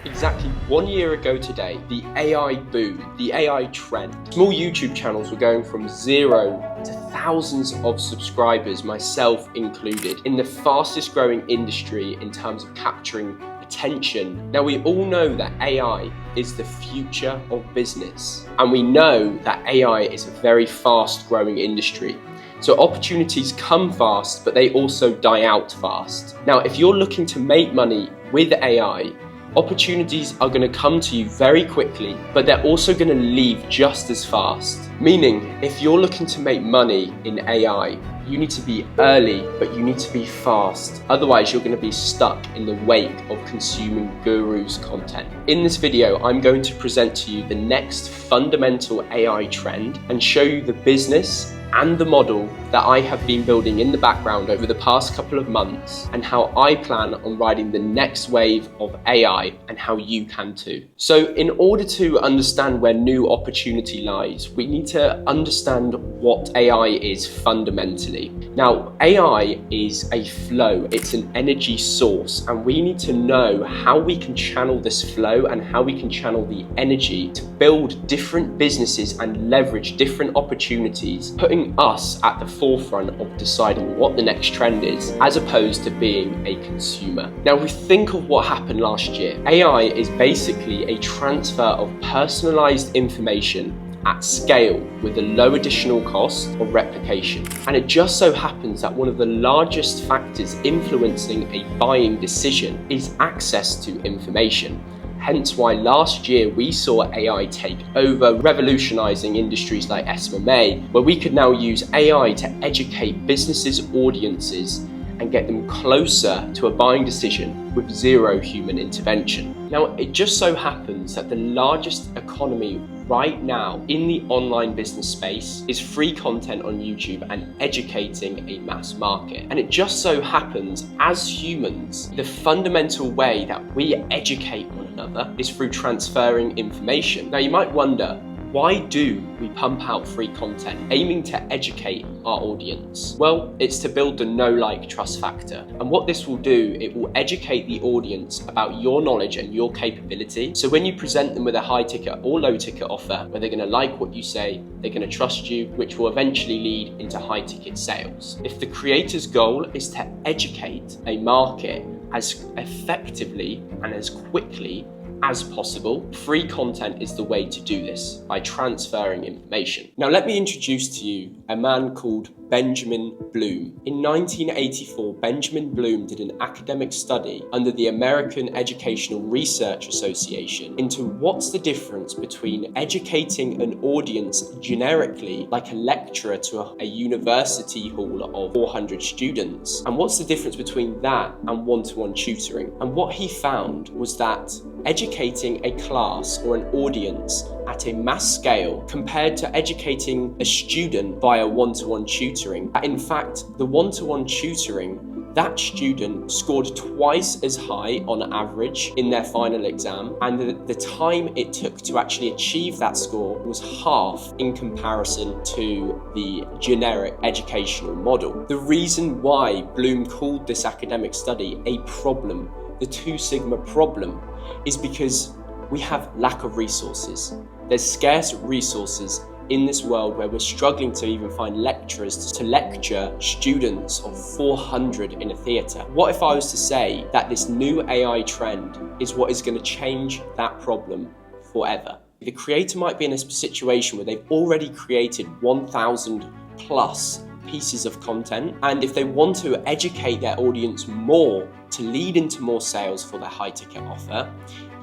Exactly 1 year ago today, the AI boom, the AI trend. Small YouTube channels were going from 0 to thousands of subscribers, myself included, in the fastest growing industry in terms of capturing attention. Now, we all know that AI is the future of business, and we know that AI is a very fast growing industry. So opportunities come fast, but they also die out fast. Now, if you're looking to make money with AI, opportunities are going to come to you very quickly, but they're also going to leave just as fast. Meaning, if you're looking to make money in AI, you need to be early, but you need to be fast. Otherwise, you're going to be stuck in the wake of consuming gurus' content. In this video, I'm going to present to you the next fundamental AI trend and show you the business and the model that I have been building in the background over the past couple of months, and how I plan on riding the next wave of AI and how you can too. So in order to understand where new opportunity lies, we need to understand what AI is fundamentally. Now, AI is a flow, it's an energy source, and we need to know how we can channel this flow and how we can channel the energy to build different businesses and leverage different opportunities, putting us at the forefront of deciding what the next trend is, as opposed to being a consumer. Now, if we think of what happened last year, AI is basically a transfer of personalized information at scale with a low additional cost of replication. And it just so happens that one of the largest factors influencing a buying decision is access to information. Hence why last year we saw AI take over, revolutionizing industries like SMMA, where we could now use AI to educate businesses' audiences and get them closer to a buying decision with zero human intervention. Now, it just so happens that the largest economy right now in the online business space is free content on YouTube and educating a mass market. And it just so happens, as humans, the fundamental way that we educate one another is through transferring information. Now, you might wonder, why do we pump out free content aiming to educate our audience? Well, it's to build the know, like, trust factor. And what this will do, it will educate the audience about your knowledge and your capability. So when you present them with a high ticket or low ticket offer, where they're going to like what you say, they're going to trust you, which will eventually lead into high ticket sales. If the creator's goal is to educate a market as effectively and as quickly as possible, free content is the way to do this, by transferring information. Now, let me introduce to you a man called Benjamin Bloom. In 1984, Benjamin Bloom did an academic study under the American Educational Research Association into what's the difference between educating an audience generically, like a lecturer to a university hall of 400 students, and what's the difference between that and one-to-one tutoring. And what he found was that educating a class or an audience at a mass scale compared to educating a student via one-to-one tutoring, in fact, the one-to-one tutoring, that student scored twice as high on average in their final exam, and the time it took to actually achieve that score was half in comparison to the generic educational model. The reason why Bloom called this academic study a problem, the 2 Sigma problem, is because we have lack of resources. There's scarce resources in this world where we're struggling to even find lecturers to lecture students of 400 in a theatre. What if I was to say that this new AI trend is what is going to change that problem forever? The creator might be in a situation where they've already created 1,000 plus pieces of content, and if they want to educate their audience more to lead into more sales for their high ticket offer,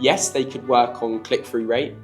yes, they could work on click-through rate,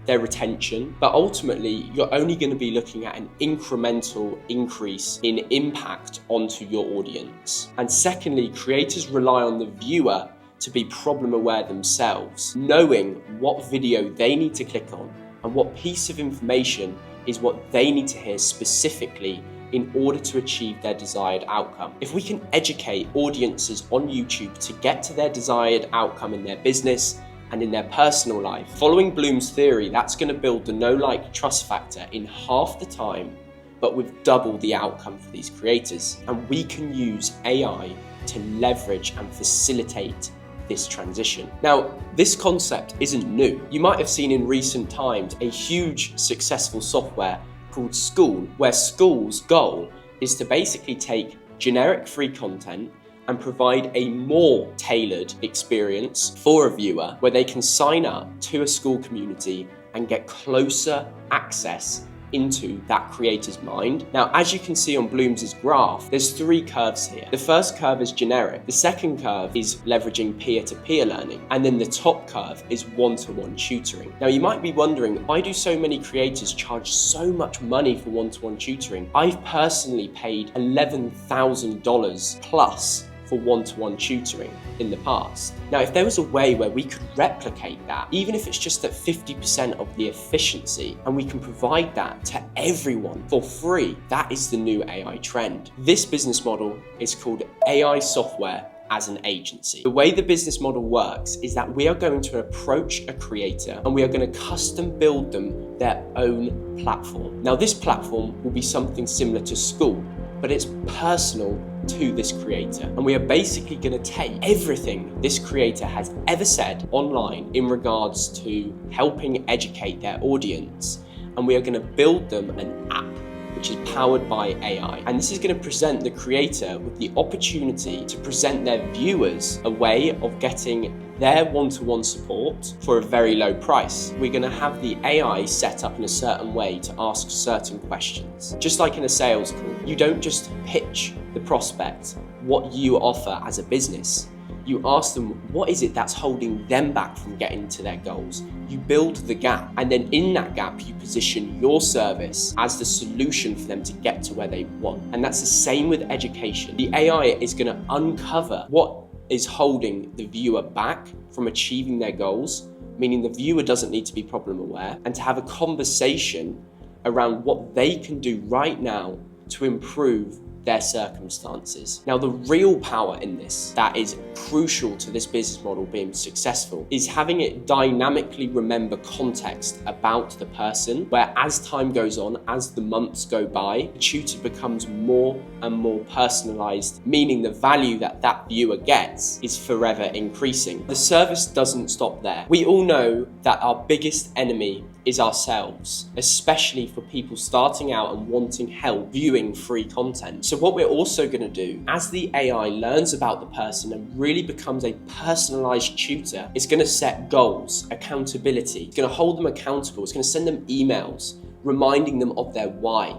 their retention, but ultimately you're only going to be looking at an incremental increase in impact onto your audience. And secondly, creators rely on the viewer to be problem aware themselves, knowing what video they need to click on and what piece of information is what they need to hear specifically in order to achieve their desired outcome. If we can educate audiences on YouTube to get to their desired outcome in their business and in their personal life, following Bloom's theory, that's going to build the know, like, trust factor in half the time, but with double the outcome for these creators. And we can use AI to leverage and facilitate this transition. Now, this concept isn't new. You might have seen in recent times a huge successful software called School, where School's goal is to basically take generic free content and provide a more tailored experience for a viewer where they can sign up to a School community and get closer access into that creator's mind. Now, as you can see on Bloom's graph, there's 3 curves here. The first curve is generic. The second curve is leveraging peer-to-peer learning. And then the top curve is one-to-one tutoring. Now, you might be wondering, why do so many creators charge so much money for one-to-one tutoring? I've personally paid $11,000 plus for one-to-one tutoring in the past. Now, if there was a way where we could replicate that, even if it's just at 50% of the efficiency, and we can provide that to everyone for free, that is the new AI trend. This business model is called AI software as an agency. The way the business model works is that we are going to approach a creator and we are going to custom build them their own platform. Now, this platform will be something similar to School, but it's personal to this creator. And we are basically going to take everything this creator has ever said online in regards to helping educate their audience, and we are going to build them an app which is powered by AI. And this is going to present the creator with the opportunity to present their viewers a way of getting their one-to-one support for a very low price. We're going to have the AI set up in a certain way to ask certain questions. Just like in a sales call, you don't just pitch the prospect what you offer as a business. You ask them, what is it that's holding them back from getting to their goals? You build the gap, and then in that gap, you position your service as the solution for them to get to where they want. And that's the same with education. The AI is going to uncover what is holding the viewer back from achieving their goals, meaning the viewer doesn't need to be problem aware, and to have a conversation around what they can do right now to improve their circumstances. Now, the real power in this that is crucial to this business model being successful is having it dynamically remember context about the person, where as time goes on, as the months go by, the tutor becomes more and more personalized, meaning the value that that viewer gets is forever increasing. The service doesn't stop there. We all know that our biggest enemy is ourselves, especially for people starting out and wanting help viewing free content. So what we're also going to do, as the AI learns about the person and really becomes a personalized tutor, it's going to set goals, accountability. It's going to hold them accountable. It's going to send them emails reminding them of their why.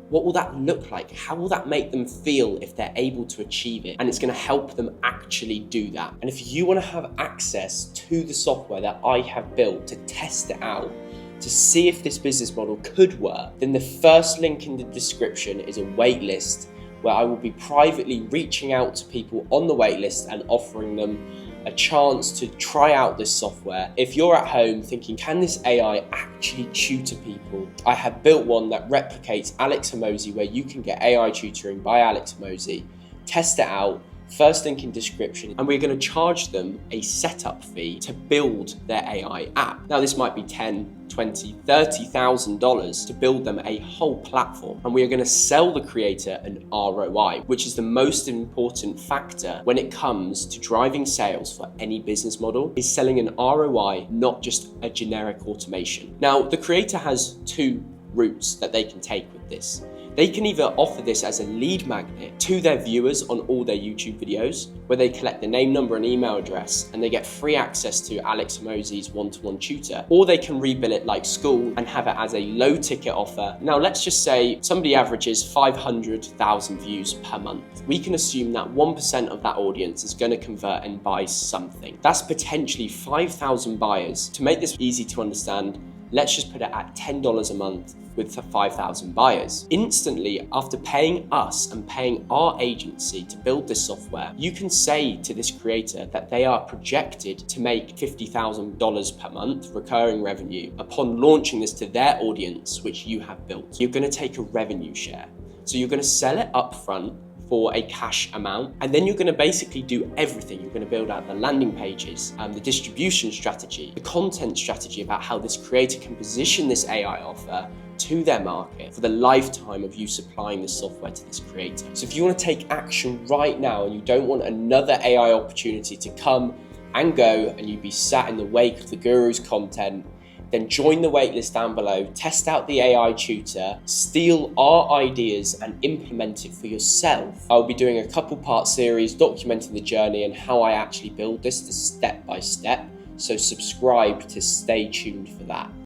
What will that look like? How will that make them feel if they're able to achieve it? And it's going to help them actually do that. And if you want to have access to the software that I have built to test it out, to see if this business model could work, then the first link in the description is a wait list where I will be privately reaching out to people on the wait list and offering them a chance to try out this software. If you're at home thinking, can this AI actually tutor people? I have built one that replicates Alex Hormozi, where you can get AI tutoring by Alex Hormozi. Test it out. First link in description, and we're going to charge them a setup fee to build their AI app. Now, this might be $10,000, $20,000, $30,000 to build them a whole platform, and we are going to sell the creator an ROI, which is the most important factor when it comes to driving sales for any business model, is selling an ROI, not just a generic automation. Now, the creator has 2 routes that they can take with this. They can either offer this as a lead magnet to their viewers on all their YouTube videos, where they collect the name, number, and email address, and they get free access to Alex Hormozi's one-to-one tutor, or they can rebill it like School and have it as a low-ticket offer. Now, let's just say somebody averages 500,000 views per month. We can assume that 1% of that audience is going to convert and buy something. That's potentially 5,000 buyers. To make this easy to understand, let's just put it at $10 a month with 5,000 buyers. Instantly, after paying us and paying our agency to build this software, you can say to this creator that they are projected to make $50,000 per month recurring revenue upon launching this to their audience, which you have built. You're going to take a revenue share. So you're going to sell it up front for a cash amount, and then you're going to basically do everything. You're going to build out the landing pages, the distribution strategy, the content strategy about how this creator can position this AI offer to their market for the lifetime of you supplying this software to this creator. So if you want to take action right now and you don't want another AI opportunity to come and go and you'd be sat in the wake of the guru's content, then join the waitlist down below, test out the AI tutor, steal our ideas and implement it for yourself. I'll be doing a couple part series documenting the journey and how I actually build this step by step, so subscribe to stay tuned for that.